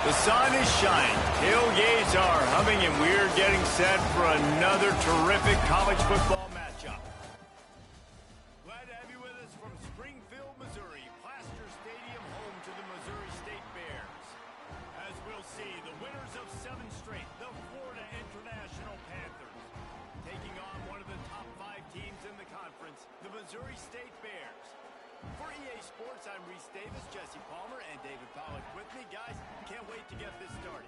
The sun is shining, tailgates are humming, and we're getting set for another terrific college football matchup. Glad to have you with us from Springfield, Missouri, Plaster Stadium, home to the Missouri State Bears. As we'll see, the winners of 7 straight, the Florida International Panthers, taking on one of the top 5 teams in the conference, the Missouri State Bears. For EA Sports, I'm Reese Davis, Jesse Palmer, and David Pollack with me. Guys, can't wait to get this started.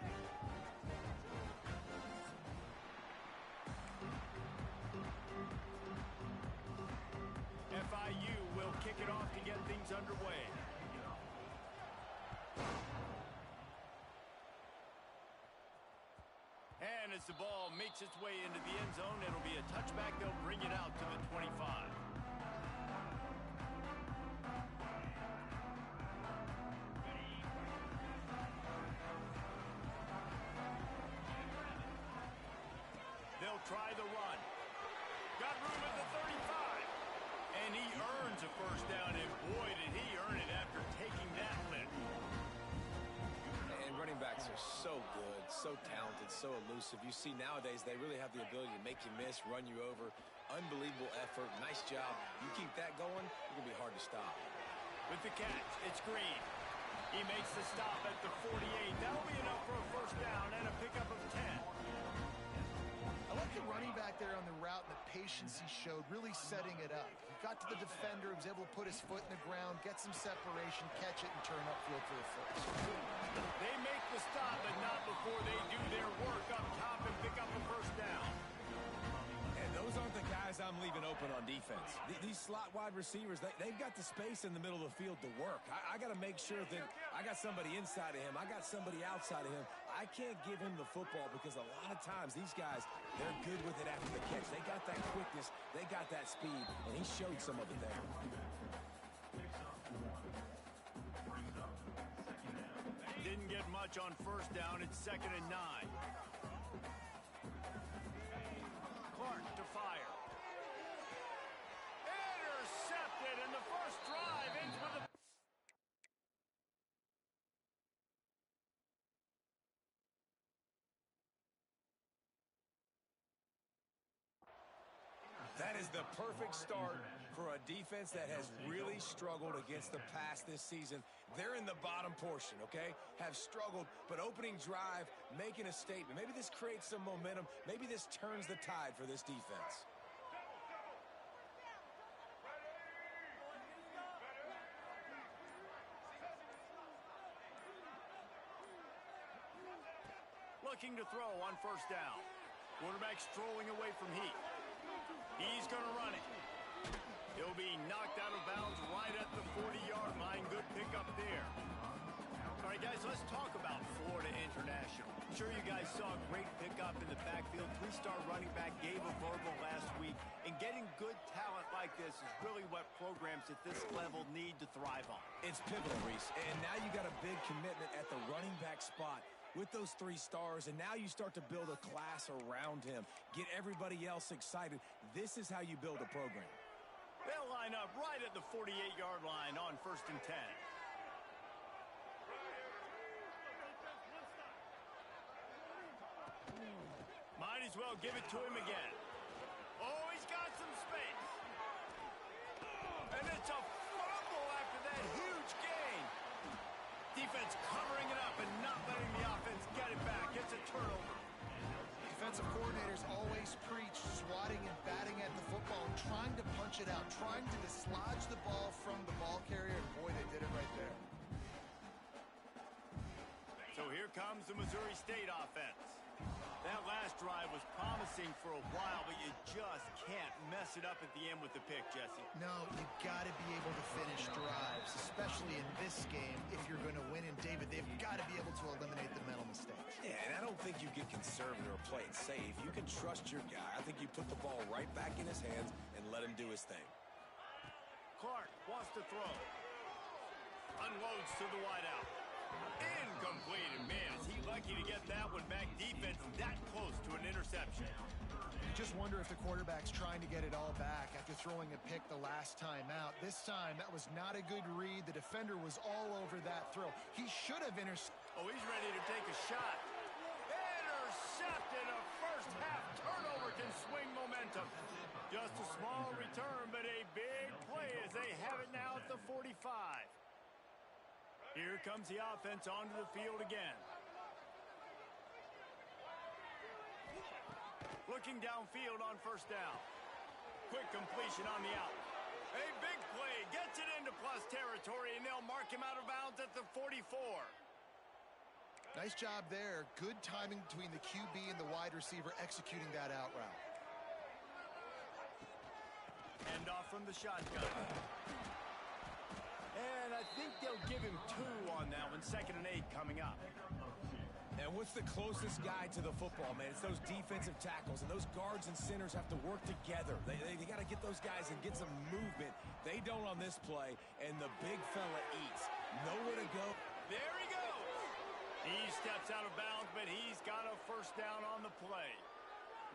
FIU will kick it off to get things underway. And as the ball makes its way into the end zone, it'll be a touchback. They'll bring it out to the 25. They'll try the run. Got room at the 35. And he earns a first down, and boy, did he earn it after taking that lick. And running backs are so good, so talented, so elusive. You see nowadays they really have the ability to make you miss, run you over. Unbelievable effort. Nice job. You keep that going, it's going to be hard to stop. With the catch, it's Green. He makes the stop at the 48. That'll be enough for a first down and a pickup of 10. I like the running back there on the route and the patience he showed, really setting it up. He got to the defender, was able to put his foot in the ground, get some separation, catch it, and turn upfield for the first. They make the stop, but not before they do their work up top and pick up a first down. And those aren't the guys I'm leaving open on defense. These slot wide receivers, they've got the space in the middle of the field to work. I got to make sure that I got somebody inside of him. I got somebody outside of him. I can't give him the football because a lot of times these guys, they're good with it after the catch. They got that quickness. They got that speed, and he showed some of it there. Didn't get much on first down. It's 2nd and 9. Clark to fire. Intercepted, and the first drive ends with a... That is the perfect start for a defense that has really struggled against the pass this season. They're in the bottom portion, okay? Have struggled, but opening drive, making a statement. Maybe this creates some momentum. Maybe this turns the tide for this defense. Looking to throw on first down. Quarterback strolling away from Heath. He's going to run it. He'll be knocked out of bounds right at the 40-yard line. Good pickup there. All right, guys, let's talk about Florida International. I'm sure you guys saw a great pickup in the backfield. 3-star running back gave a verbal last week. And getting good talent like this is really what programs at this level need to thrive on. It's pivotal, Reese. And now you got a big commitment at the running back spot with those 3 stars, and now you start to build a class around him. Get everybody else excited. This is how you build a program. They'll line up right at the 48-yard line on 1st and 10. Might as well give it to him again. Oh, he's got some space. And it's a fumble after that huge gain. Defense covering it up and not letting the offense get it back. It's a turnover. Defensive coordinators always preach swatting and batting at the football and trying to punch it out, trying to dislodge the ball from the ball carrier. And boy, they did it right there. So here comes the Missouri State offense. That last drive was promising for a while, but you just can't mess it up at the end with the pick, Jesse. No, you got to be able to finish drives, especially in this game if you're going to win. And, David, they've got to be able to eliminate the mental mistakes. Yeah, and I don't think you get conservative or play it safe. You can trust your guy. I think you put the ball right back in his hands and let him do his thing. Clark wants to throw. Unloads to the wideout. Incomplete, and man, is he lucky to get that one back. Defense that close to an interception. You just wonder if the quarterback's trying to get it all back after throwing a pick the last time out. This time, that was not a good read. The defender was all over that throw. He should have intercepted. Oh, he's ready to take a shot. Intercepted. A first-half turnover can swing momentum. Just a small return, but a big play as they have it now at the 45. Here comes the offense onto the field again. Looking downfield on first down. Quick completion on the out. A big play. Gets it into plus territory, and they'll mark him out of bounds at the 44. Nice job there. Good timing between the QB and the wide receiver executing that out route. Hand off from the shotgun. And I think they'll give him 2 on that one. 2nd and 8 coming up. And what's the closest guy to the football, man? It's those defensive tackles, and those guards and centers have to work together. They got to get those guys and get some movement. They don't on this play, and the big fella eats. Nowhere to go. There he goes. He steps out of bounds, but he's got a first down on the play.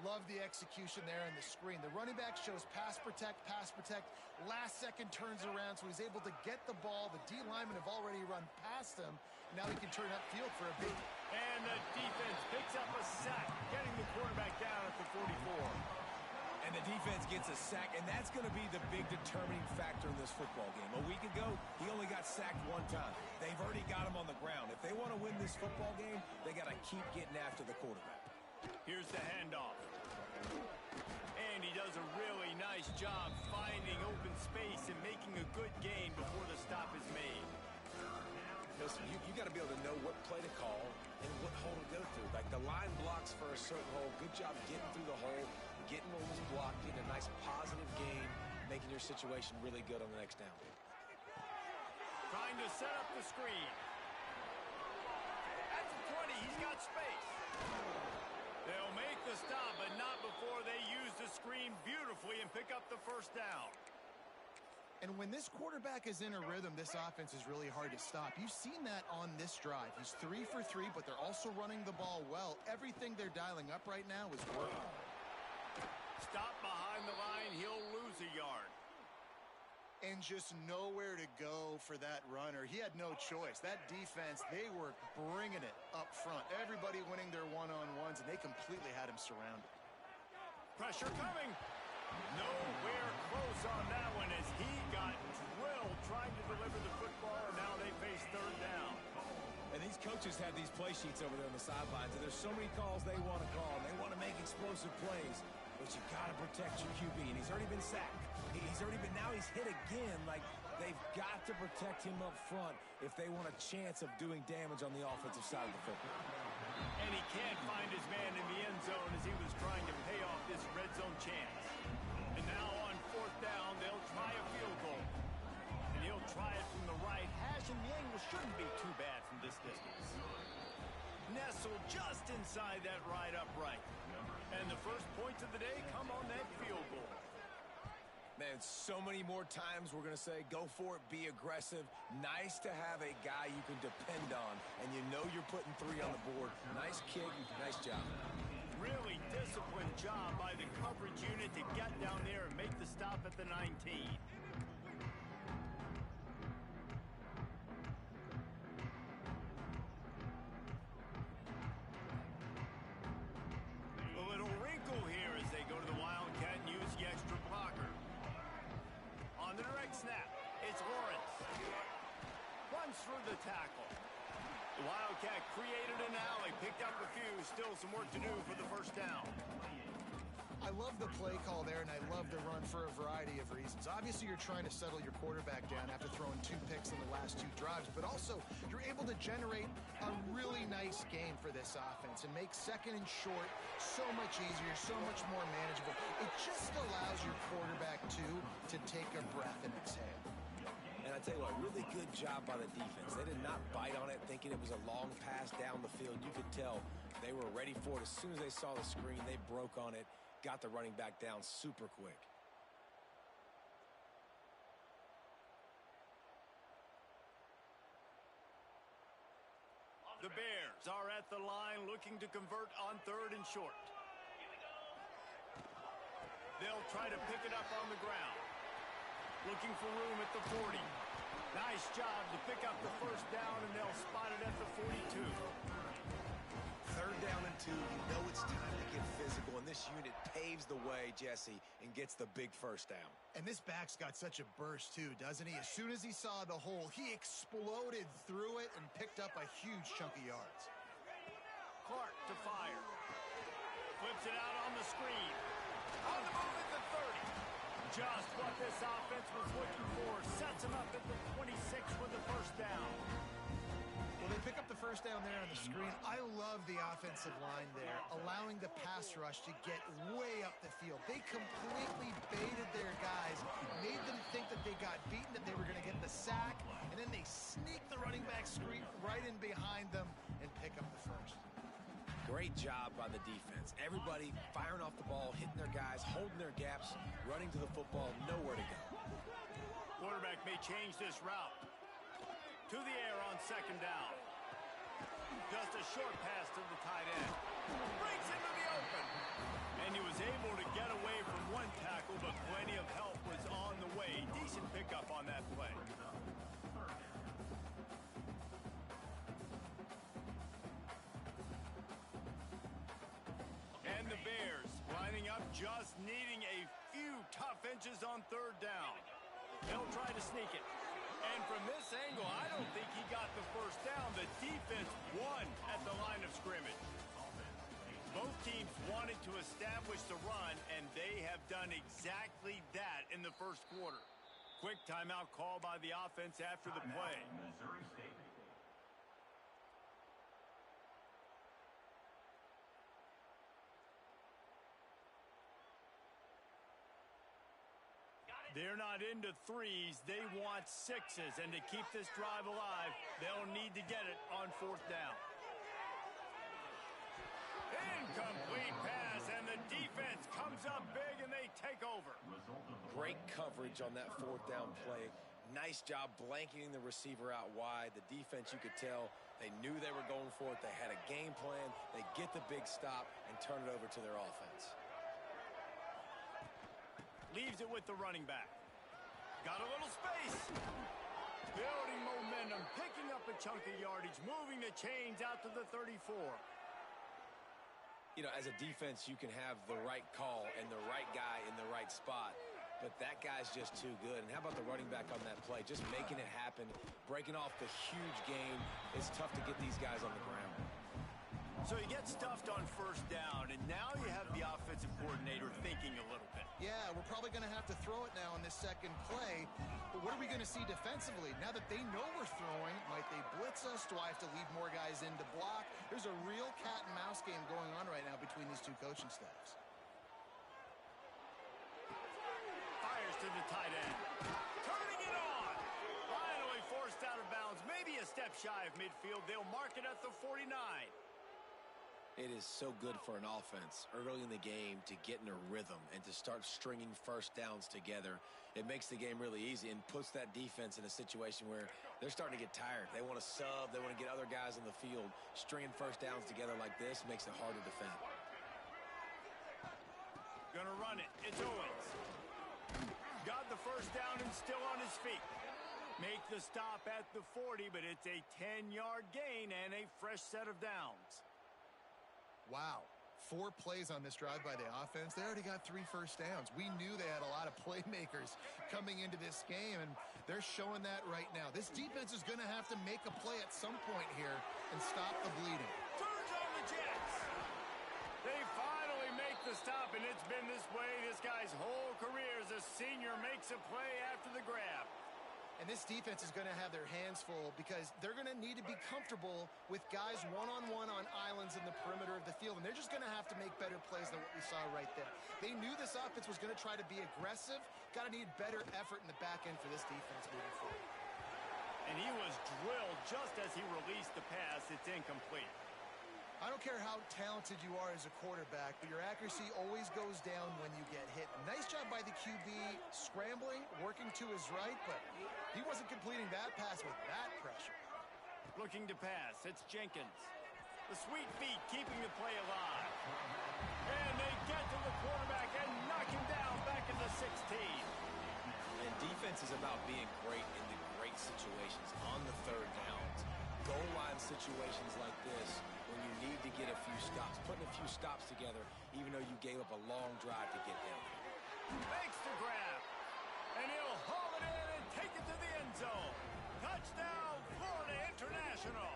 Love the execution there on the screen. The running back shows pass protect, pass protect. Last second turns around, so he's able to get the ball. The D linemen have already run past him. Now he can turn upfield for a big. And the defense picks up a sack, getting the quarterback down at the 44. And the defense gets a sack, and that's going to be the big determining factor in this football game. A week ago, he only got sacked 1 time. They've already got him on the ground. If they want to win this football game, they got to keep getting after the quarterback. Here's the handoff. And he does a really nice job finding open space and making a good gain before the stop is made. Listen, you got to be able to know what play to call and what hole to go through. Like the line blocks for a certain hole. Good job getting through the hole, getting what was blocked, getting a nice positive gain, making your situation really good on the next down. Trying to set up the screen. At the 20, he's got space. They'll make the stop, but not before they use the screen beautifully and pick up the first down. And when this quarterback is in a rhythm, this offense is really hard to stop. You've seen that on this drive. He's 3 for 3, but they're also running the ball well. Everything they're dialing up right now is working. Stop behind the line, he'll lose a yard. And just nowhere to go for that runner. He had no choice. That defense, they were bringing it up front. Everybody winning their one-on-ones, and they completely had him surrounded. Pressure coming. Nowhere close on that one as he got drilled trying to deliver the football, and now they face 3rd down. And these coaches have these play sheets over there on the sidelines, and there's so many calls they want to call, and they want to make explosive plays, but you got to protect your QB, and he's already been sacked. Now he's hit again. Like, they've got to protect him up front if they want a chance of doing damage on the offensive side of the football. And he can't find his man in the end zone as he was trying to pay off this red zone chance. And now on 4th down, they'll try a field goal. And he'll try it from the right hash, and the angle shouldn't be too bad from this distance. Nestled just inside that right upright. And the first points of the day come on that field goal. Man, so many more times we're going to say, go for it, be aggressive. Nice to have a guy you can depend on, and you know you're putting 3 on the board. Nice kick, nice job. Really disciplined job by the coverage unit to get down there and make the stop at the 19. A little wrinkle here as they go to the Wildcat and use the extra blocker. On the direct snap, it's Lawrence. Runs through the tackle. The Wildcat created an alley, picked up a few, still some work to do for the first down. I love the play call there, and I love the run for a variety of reasons. Obviously, you're trying to settle your quarterback down after throwing 2 picks in the last 2 drives, but also you're able to generate a really nice game for this offense and make 2nd and short so much easier, so much more manageable. It just allows your quarterback, too, to take a breath and exhale. And I tell you what, really good job by the defense. They did not bite on it thinking it was a long pass down the field. You could tell they were ready for it. As soon as they saw the screen, they broke on it, got the running back down super quick. The Bears are at the line looking to convert on 3rd and short. They'll try to pick it up on the ground. Looking for room at the 40. Nice job to pick up the first down, and they'll spot it at the 42. 3rd down and 2. You know it's time to get physical, and this unit paves the way, Jesse, and gets the big first down. And this back's got such a burst, too, doesn't he? As soon as he saw the hole, he exploded through it and picked up a huge chunk of yards. Clark to fire. Flips it out on the screen. On the move at the 30. Just what this offense was looking for. Sets him up at the 26 for the first down. Well, they pick up the first down there on the screen. I love the offensive line there, allowing the pass rush to get way up the field. They completely baited their guys, made them think that they got beaten, that they were going to get the sack, and then they sneak the running back screen right in behind them and pick up the first. Great job by the defense. Everybody firing off the ball, hitting their guys, holding their gaps, running to the football, nowhere to go. Quarterback may change this route. To the air on 2nd down. Just a short pass to the tight end. Breaks into the open. And he was able to get away from one tackle, but plenty of help was on the way. Decent pickup on that play. And the Bears lining up, just needing a few tough inches on 3rd down. They'll try to sneak it. And from this angle, I don't think he got the first down. The defense won at the line of scrimmage. Both teams wanted to establish the run, and they have done exactly that in the first quarter. Quick timeout call by the offense after the play. They're not into threes. They want 6s. And to keep this drive alive, they'll need to get it on 4th down. Incomplete pass, and the defense comes up big, and they take over. Great coverage on that 4th down play. Nice job blanketing the receiver out wide. The defense, you could tell, they knew they were going for it. They had a game plan. They get the big stop and turn it over to their offense. Leaves it with the running back. Got a little space. Building momentum, picking up a chunk of yardage, moving the chains out to the 34. You know, as a defense, you can have the right call and the right guy in the right spot, but that guy's just too good. And how about the running back on that play? Just making it happen, breaking off the huge game. It's tough to get these guys on the ground. So you get stuffed on 1st down, and now you have the offensive coordinator thinking a little bit. Yeah, we're probably going to have to throw it now on this 2nd play. But what are we going to see defensively? Now that they know we're throwing, might they blitz us? Do I have to leave more guys in to block? There's a real cat and mouse game going on right now between these two coaching staffs. Fires to the tight end. Turning it on. Finally forced out of bounds. Maybe a step shy of midfield. They'll mark it at the 49. It is so good for an offense early in the game to get in a rhythm and to start stringing first downs together. It makes the game really easy and puts that defense in a situation where they're starting to get tired. They want to sub. They want to get other guys on the field. Stringing first downs together like this makes it hard to defend. Gonna run it. It's Owens. Got the first down and still on his feet. Make the stop at the 40, but it's a 10-yard gain and a fresh set of downs. Wow. 4 plays on this drive by the offense. They already got 3 first downs. We knew they had a lot of playmakers coming into this game, and they're showing that right now. This defense is going to have to make a play at some point here and stop the bleeding. Turns on the Jets. They finally make the stop, and it's been this way this guy's whole career as a senior makes a play after the grab. And this defense is going to have their hands full because they're going to need to be comfortable with guys one-on-one on islands in the perimeter of the field. And they're just going to have to make better plays than what we saw right there. They knew this offense was going to try to be aggressive. Got to need better effort in the back end for this defense moving forward. And he was drilled just as he released the pass. It's incomplete. I don't care how talented you are as a quarterback, but your accuracy always goes down when you get hit. Nice job by the QB scrambling, working to his right, but he wasn't completing that pass with that pressure. Looking to pass. It's Jenkins. The sweet feet keeping the play alive. And they get to the quarterback and knock him down back at the 16. And defense is about being great in the great situations on the third downs. Goal line situations like this, when you need to get a few stops, putting a few stops together, even though you gave up a long drive to get down. Makes the grab. And he'll haul it in and take it to the end zone. Touchdown, Florida International.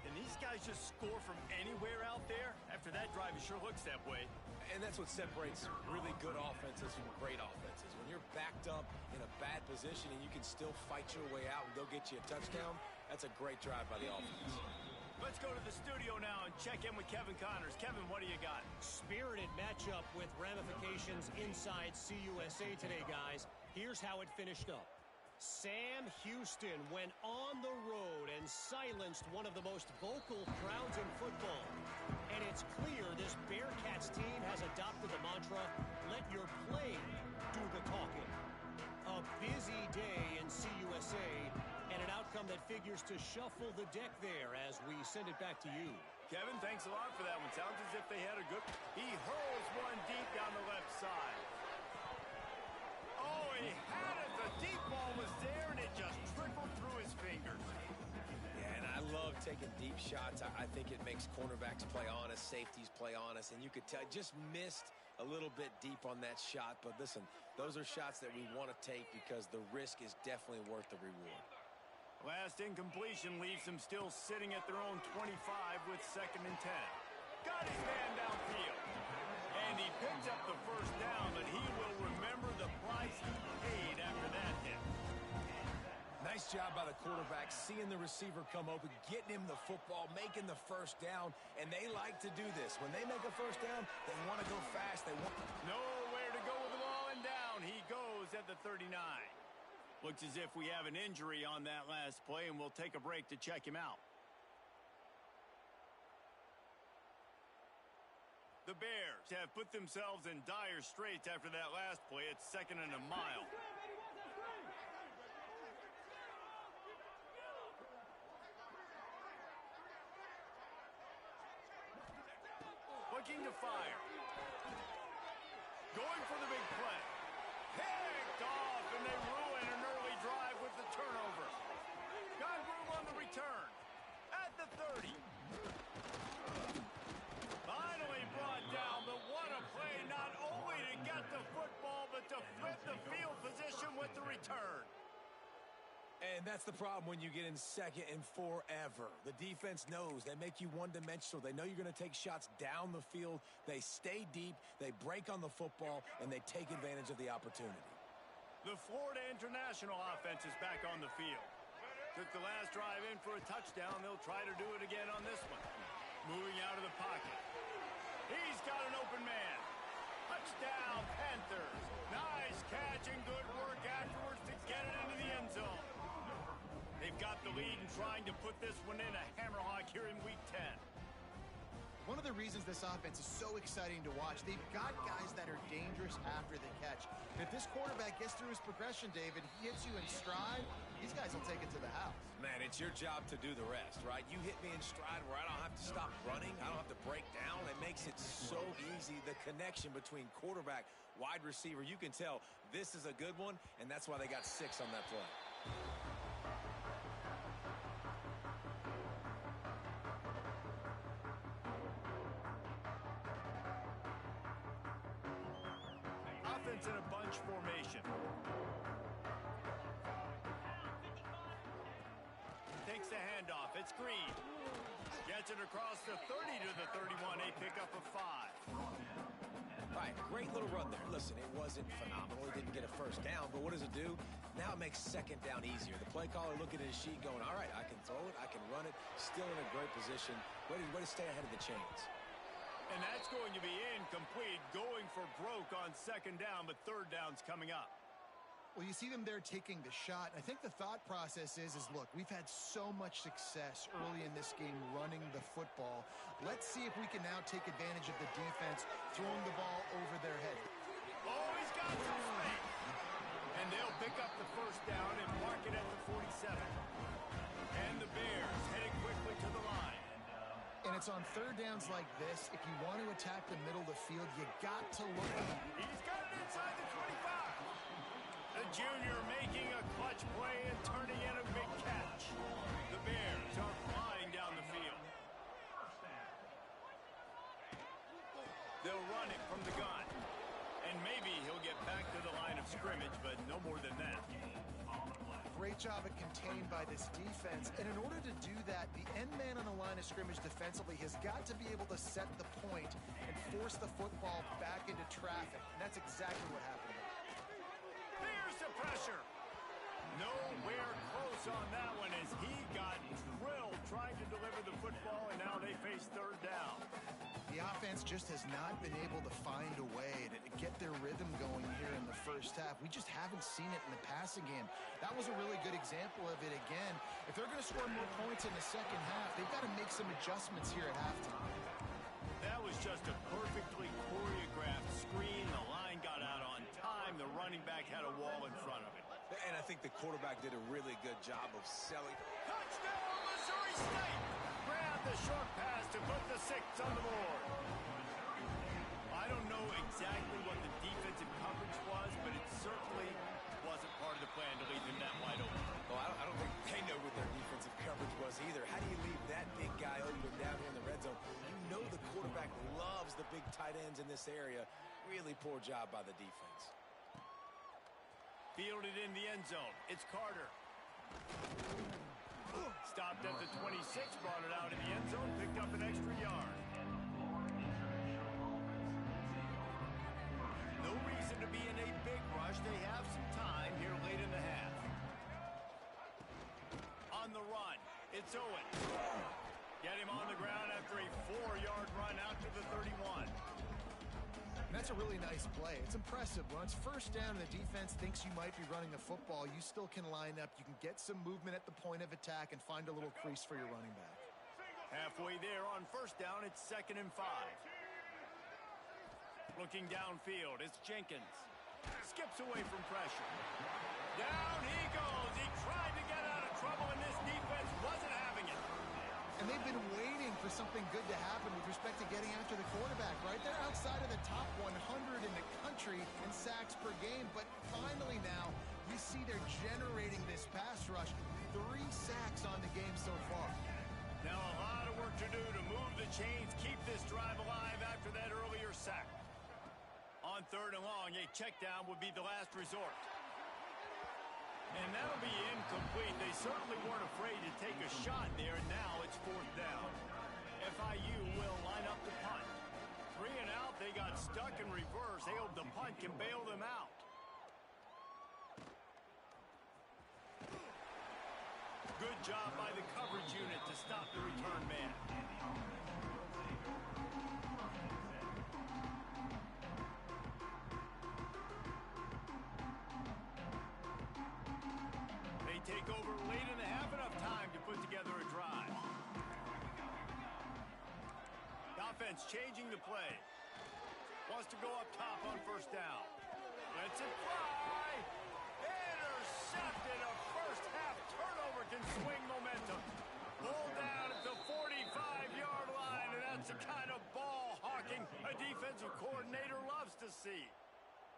And these guys just score from anywhere out there? After that drive, it sure looks that way. And that's what separates really good offenses from great offenses. When you're backed up in a bad position and you can still fight your way out and go get you a touchdown, that's a great drive by the offense. Let's go to the studio now and check in with Kevin Connors. Kevin, what do you got? Spirited matchup with ramifications inside CUSA today, guys. Here's how it finished up. Sam Houston went on the road and silenced one of the most vocal crowds in football. And it's clear this Bearcats team has adopted the mantra, let your play do the talking. A busy day in CUSA and an outcome that figures to shuffle the deck there as we send it back to you. Kevin, thanks a lot for that one. Sounds as if they had a good... He hurls one deep down the left side. Oh, he had it. The deep ball was there, and it just trickled through his fingers. Yeah, and I love taking deep shots. I think it makes cornerbacks play honest, safeties play honest, and you could tell just missed a little bit deep on that shot. But listen, those are shots that we want to take because the risk is definitely worth the reward. Last incompletion leaves them still sitting at their own 25 with 2nd and 10. Got his man downfield. And he picks up the first down, but he will remember the price he paid after that hit. Nice job by the quarterback, seeing the receiver come open, getting him the football, making the first down, and they like to do this. When they make a first down, they want to go fast. They want nowhere to go with the ball, and down he goes at the 39. Looks as if we have an injury on that last play, and we'll take a break to check him out. The Bears have put themselves in dire straits after that last play. It's 2nd and a mile. Looking to fire. Going for the big play. Picked off, and they ruin an early drive with the turnover. Got room on the return. At the 30. Finally brought down, but what a play, not only to get the football, but to flip the field position with the return. And that's the problem when you get in 2nd and forever. The defense knows. They make you one-dimensional. They know you're going to take shots down the field. They stay deep. They break on the football, and they take advantage of the opportunity. The Florida International offense is back on the field. Took the last drive in for a touchdown. They'll try to do it again on this one. Moving out of the pocket. He's got an open man. Touchdown, Panthers. Nice catch and good work afterwards to get it into the end zone. They've got the lead and trying to put this one in a hammerlock here in Week 10. One of the reasons this offense is so exciting to watch, they've got guys that are dangerous after the catch. If this quarterback gets through his progression, David, he hits you in stride, these guys will take it to the house. Man, it's your job to do the rest, right? You hit me in stride where I don't have to stop running. I don't have to break down. It makes it so easy. The connection between quarterback, wide receiver, you can tell this is a good one, and that's why they got 6 on that play. Offense in a bunch formation. Takes the handoff. It's Green. Gets it across the 30 to the 31. A pickup of 5. All right, great little run there. Listen, it wasn't phenomenal. He didn't get a first down, but what does it do? Now it makes 2nd down easier. The play caller looking at his sheet going, all right, I can throw it, I can run it. Still in a great position. Way to stay ahead of the chains. And that's going to be incomplete. Going for broke on 2nd down, but 3rd down's coming up. Well, you see them there taking the shot. I think the thought process is look, we've had so much success early in this game running the football. Let's see if we can now take advantage of the defense throwing the ball over their head. Oh, he's got some space. And they'll pick up the first down and mark it at the 47. And the Bears heading quickly to the line. And it's on third downs like this. If you want to attack the middle of the field, you got to look. He's got it inside the 25. The junior making a clutch play and turning in a big catch. The Bears are flying down the field. They'll run it from the gun. And maybe he'll get back to the line of scrimmage, but no more than that. Great job at contained by this defense. And in order to do that, the end man on the line of scrimmage defensively has got to be able to set the point and force the football back into traffic. And that's exactly what happened. There's the pressure. Nowhere close on that one as he got drilled trying to deliver the football, and now they face third down. The offense just has not been able to find a way to get their rhythm going here in the first half. We just haven't seen it in the passing game. That was a really good example of it again. If they're going to score more points in the second half, they've got to make some adjustments here at halftime. That was just a perfectly choreographed screen. The line got out on time. The running back had a wall in front of it. And I think the quarterback did a really good job of selling. Touchdown, Missouri State! Grab the short pass to put the 6 on the board. I don't know exactly what the defensive coverage was, but it certainly wasn't part of the plan to leave him that wide open. Well, I don't think they know what their defensive coverage was either. How do you leave that big guy open down here in the red zone? You know the quarterback loves the big tight ends in this area. Really poor job by the defense. Fielded in the end zone. It's Carter. Stopped at the 26, brought it out in the end zone, picked up an extra yard. No reason to be in a big rush. They have some time here late in the half. On the run, it's Owen. Get him on the ground after a 4-yard run out to the 31. That's a really nice play. It's impressive. When it's first down and the defense thinks you might be running the football, you still can line up. You can get some movement at the point of attack and find a little crease for your running back. Halfway there on first down, it's 2nd and 5. Looking downfield, it's Jenkins. Skips away from pressure. Down he goes. He tried to get out of trouble, and this defense wasn't having it. And they've been waiting for something good to happen with respect to getting after the quarterback, right? They're outside of the top 100 in the country in sacks per game, but finally now we see they're generating this pass rush. 3 sacks on the game so far. Now a lot of work to do to move the chains, keep this drive alive after that earlier sack. On 3rd and long, a check down would be the last resort. And that'll be incomplete. They certainly weren't afraid to take a shot there, and now it's 4th down. FIU will line up the punt. 3 and out, they got stuck in reverse. They hope the punt can bail them out. Good job by the coverage unit to stop the return man. Take over late in the half, enough time to put together a drive. The offense changing the play. Wants to go up top on first down. Lets it fly. Intercepted. A first half turnover can swing momentum. Pulled down at the 45-yard line, and that's the kind of ball hawking a defensive coordinator loves to see.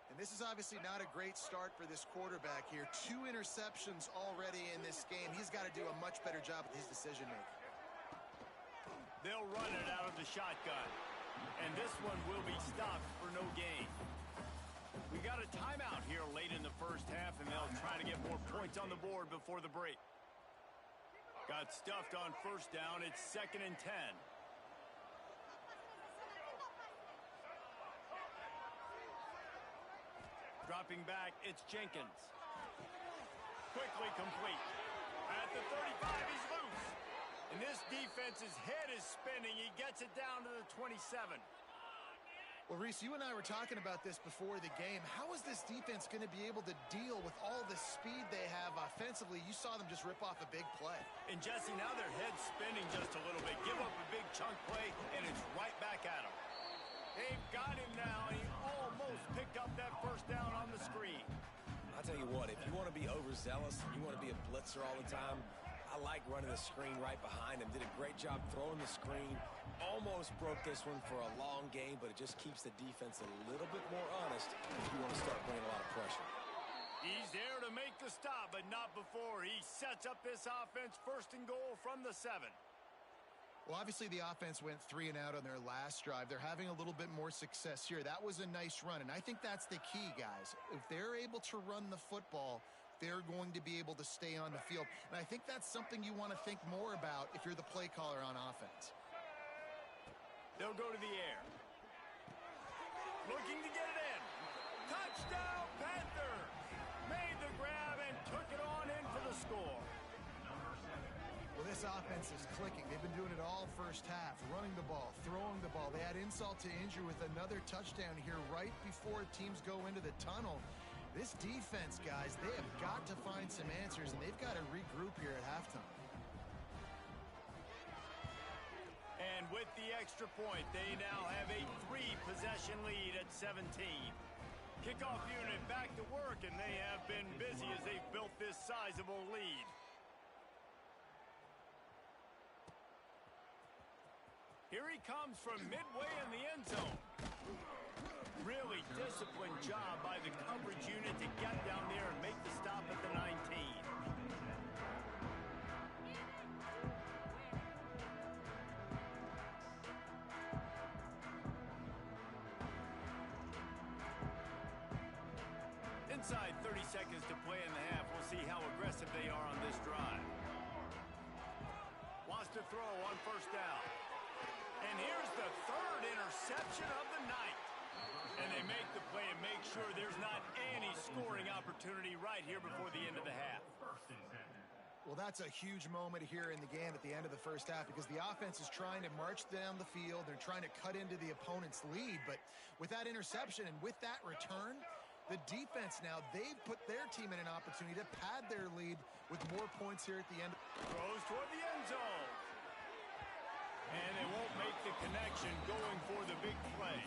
And this is obviously not a great start for this quarterback here. 2 interceptions already in this game. He's got to do a much better job with his decision-making. They'll run it out of the shotgun. And this one will be stopped for no gain. We got a timeout here late in the first half, and they'll try to get more points on the board before the break. Got stuffed on first down. It's 2nd and 10. Dropping back, it's Jenkins. Quickly complete. At the 35, he's loose. And this defense's head is spinning. He gets it down to the 27. Well, Reese, you and I were talking about this before the game. How is this defense going to be able to deal with all the speed they have offensively? You saw them just rip off a big play. And, Jesse, now their head's spinning just a little bit. Give up a big chunk play, and it's right back at them. They've got him now, and he almost picked up that first down on the screen. I'll tell you what, if you want to be overzealous and you want to be a blitzer all the time, I I like running the screen right behind him. Did a great job throwing the screen. Almost broke this one for a long game, but it just keeps the defense a little bit more honest if you want to start bringing a lot of pressure. He's there to make the stop, but not before he sets up this offense first and goal from the 7. Well, obviously the offense went 3 and out on their last drive. They're having a little bit more success here. That was a nice run, and I think that's the key, guys. If they're able to run the football, they're going to be able to stay on the field. And I think that's something you want to think more about if you're the play caller on offense. They'll go to the air. Looking to get it in. Touchdown, Panthers! Made the grab and took it on in for the score. Well, this offense is clicking. They've been doing it all first half, running the ball, throwing the ball. They add insult to injury with another touchdown here right before teams go into the tunnel. This defense, guys, they have got to find some answers, and they've got to regroup here at halftime. And with the extra point, they now have a 3-possession lead at 17. Kickoff unit back to work, and they have been busy as they've built this sizable lead. Here he comes from midway in the end zone. Really disciplined job by the coverage unit to get down there and make the stop at the 19. Inside 30 seconds to play in the half. We'll see how aggressive they are on this drive. Wants to throw on first down. And here's the 3rd interception of the night. And they make the play and make sure there's not any scoring opportunity right here before the end of the half. Well, that's a huge moment here in the game at the end of the first half because the offense is trying to march down the field. They're trying to cut into the opponent's lead. But with that interception and with that return, the defense now, they've put their team in an opportunity to pad their lead with more points here at the end. Throws toward the end zone. And they won't make the connection going for the big play.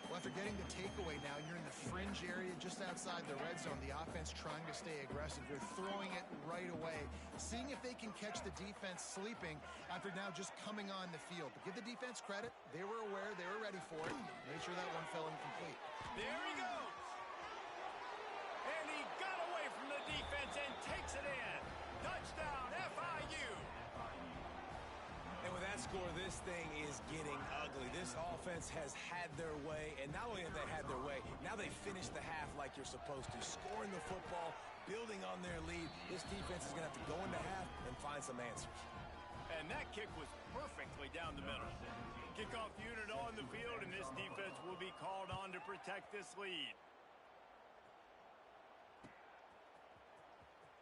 Well, after getting the takeaway now, you're in the fringe area just outside the red zone. The offense trying to stay aggressive. They're throwing it right away, seeing if they can catch the defense sleeping after now just coming on the field. But give the defense credit. They were aware. They were ready for it. Made sure that one fell incomplete. There he goes. And he got away from the defense and takes it in. Touchdown, FIU. And with that score, this thing is getting ugly. This offense has had their way, and not only have they had their way, now they finish the half like you're supposed to, scoring the football, building on their lead. This defense is going to have to go into half and find some answers. And that kick was perfectly down the middle. Kickoff unit on the field, and this defense will be called on to protect this lead.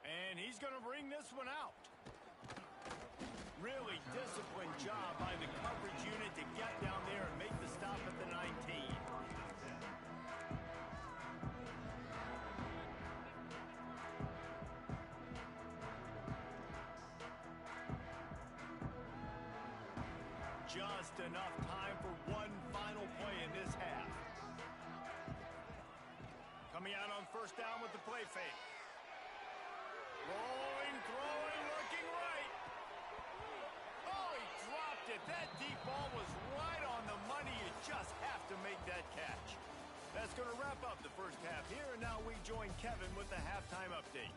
And he's going to bring this one out. Really disciplined job by the coverage unit to get down there and make the stop at the 19. Just enough time for one final play in this half. Coming out on first down with the play fake. Rolling, throwing, looking right. Oh, he dropped it. That deep ball was right on the money. You just have to make that catch. That's going to wrap up the first half here, and now we join Kevin with the halftime update.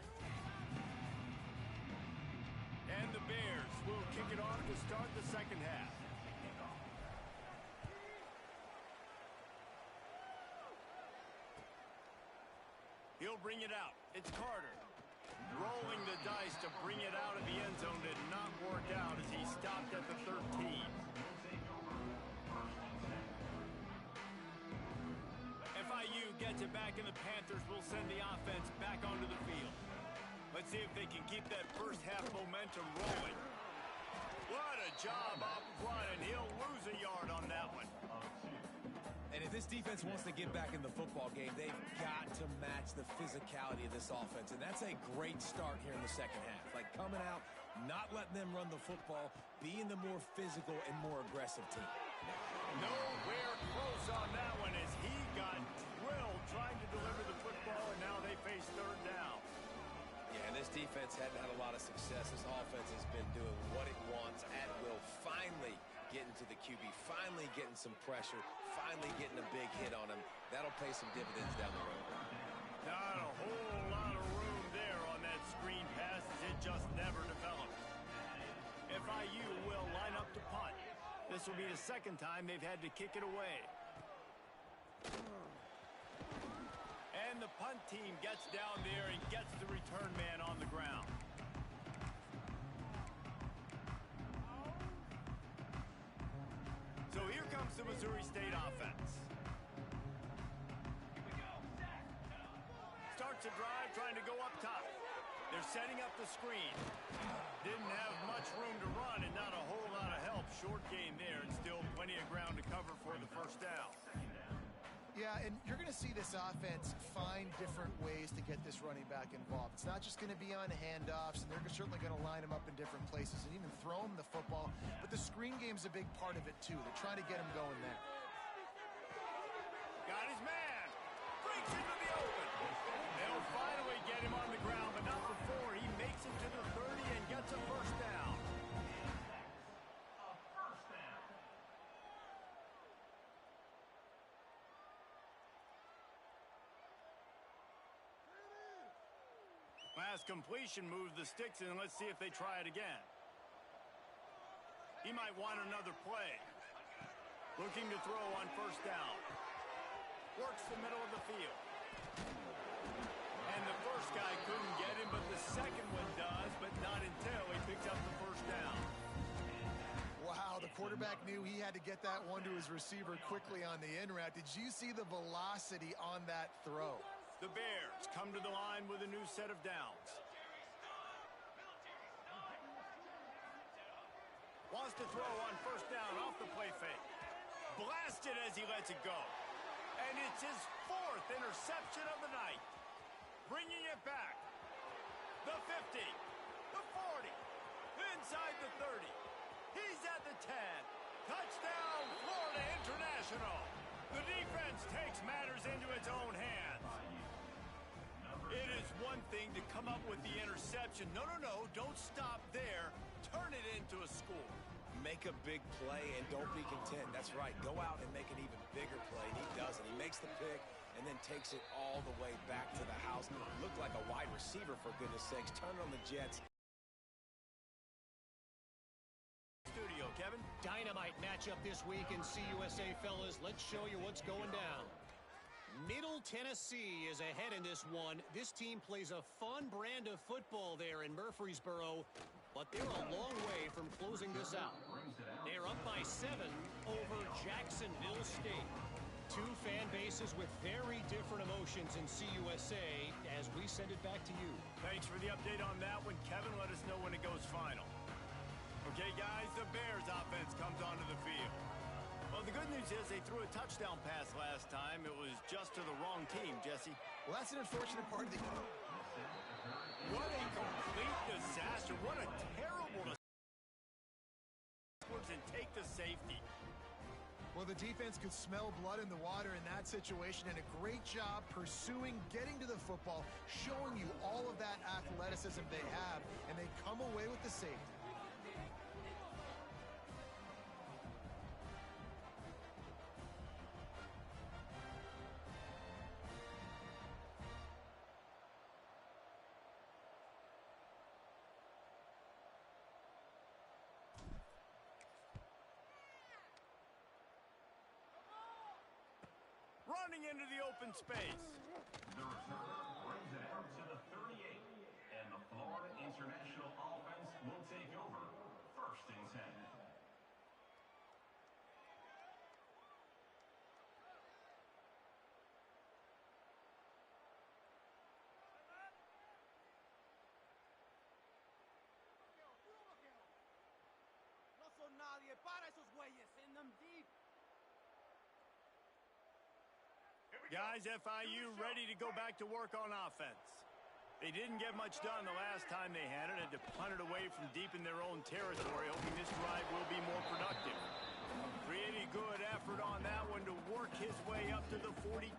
And the Bears will kick it off to start the second half. He'll bring it out. It's Carter. Rolling the dice to bring it out of the end zone did not work out as he stopped at the 13. FIU gets it back, and the Panthers will send the offense back onto the field. Let's see if they can keep that first half momentum rolling. What a job up front, and he'll lose a yard on that one. And if this defense wants to get back in the football game, they've got to match the physicality of this offense. And that's a great start here in the second half. Like coming out, not letting them run the football, being the more physical and more aggressive team. Nowhere close on that one as he got drilled trying to deliver the football, and now they face third down. Yeah, and this defense hadn't had a lot of success. This offense has been doing what it wants at will. Finally getting to the QB, finally getting some pressure, finally getting a big hit on him. That'll pay some dividends down the road. Not a whole lot of room there on that screen pass as it just never developed. FIU will line up to punt. This will be the second time they've had to kick it away. And the punt team gets down there and gets the return man on the ground. So here comes the Missouri State offense. Starts a drive trying to go up top. They're setting up the screen. Didn't have much room to run and not a whole lot of help. Short gain there and still plenty of ground to cover for the first down. Yeah, and you're going to see this offense find different ways to get this running back involved. It's not just going to be on handoffs, and they're certainly going to line him up in different places and even throw him the football. But the screen game's a big part of it, too. They're trying to get him going there. Got his man. Breaks into the open. They'll finally get him on the ground, but not before he makes it to the 30 and gets a first down. Last completion moves the sticks in, and let's see if they try it again. He might want another play. Looking to throw on first down. Works the middle of the field. And the first guy couldn't get him, but the second one does, but not until he picks up the first down. Wow, the quarterback knew he had to get that one to his receiver quickly on the in route. Did you see the velocity on that throw? The Bears come to the line with a new set of downs. Wants to throw on first down off the play fake. Blasted as he lets it go. And it's his fourth interception of the night. Bringing it back. The 50. The 40. Inside the 30. He's at the 10. Touchdown, Florida International. The defense takes matters into its own hands. It is one thing to come up with the interception. No, don't stop there. Turn it into a score. Make a big play and don't be content. That's right. Go out and make an even bigger play, and he does it. He makes the pick and then takes it all the way back to the house. Looked like a wide receiver, for goodness sakes. Turn on the Jets. Studio, Kevin. Dynamite matchup this week in CUSA, fellas. Let's show you what's going down. Middle Tennessee is ahead in this one. This team plays a fun brand of football there in Murfreesboro, but they're a long way from closing this out. They're up by 7 over Jacksonville State. Two fan bases with very different emotions in CUSA as we send it back to you. Thanks for the update on that one, Kevin. Let us know when it goes final. Okay, guys, the Bears offense comes onto the field. Well, the good news is they threw a touchdown pass last time. It was just to the wrong team, Jesse. Well, that's an unfortunate part of the game. What a complete disaster. What a terrible and take the safety. Well, the defense could smell blood in the water in that situation, and a great job pursuing, getting to the football, showing you all of that athleticism they have, and they come away with the safety. Running into the open space. The returner brings it out to the 38, and the Florida International offense will take over 1st and 10. No son nadie. Para esos güeyes. Send them deep. Guys, FIU ready to go back to work on offense. They didn't get much done the last time they had it. Had to punt it away from deep in their own territory, hoping this drive will be more productive. Pretty good effort on that one to work his way up to the 42.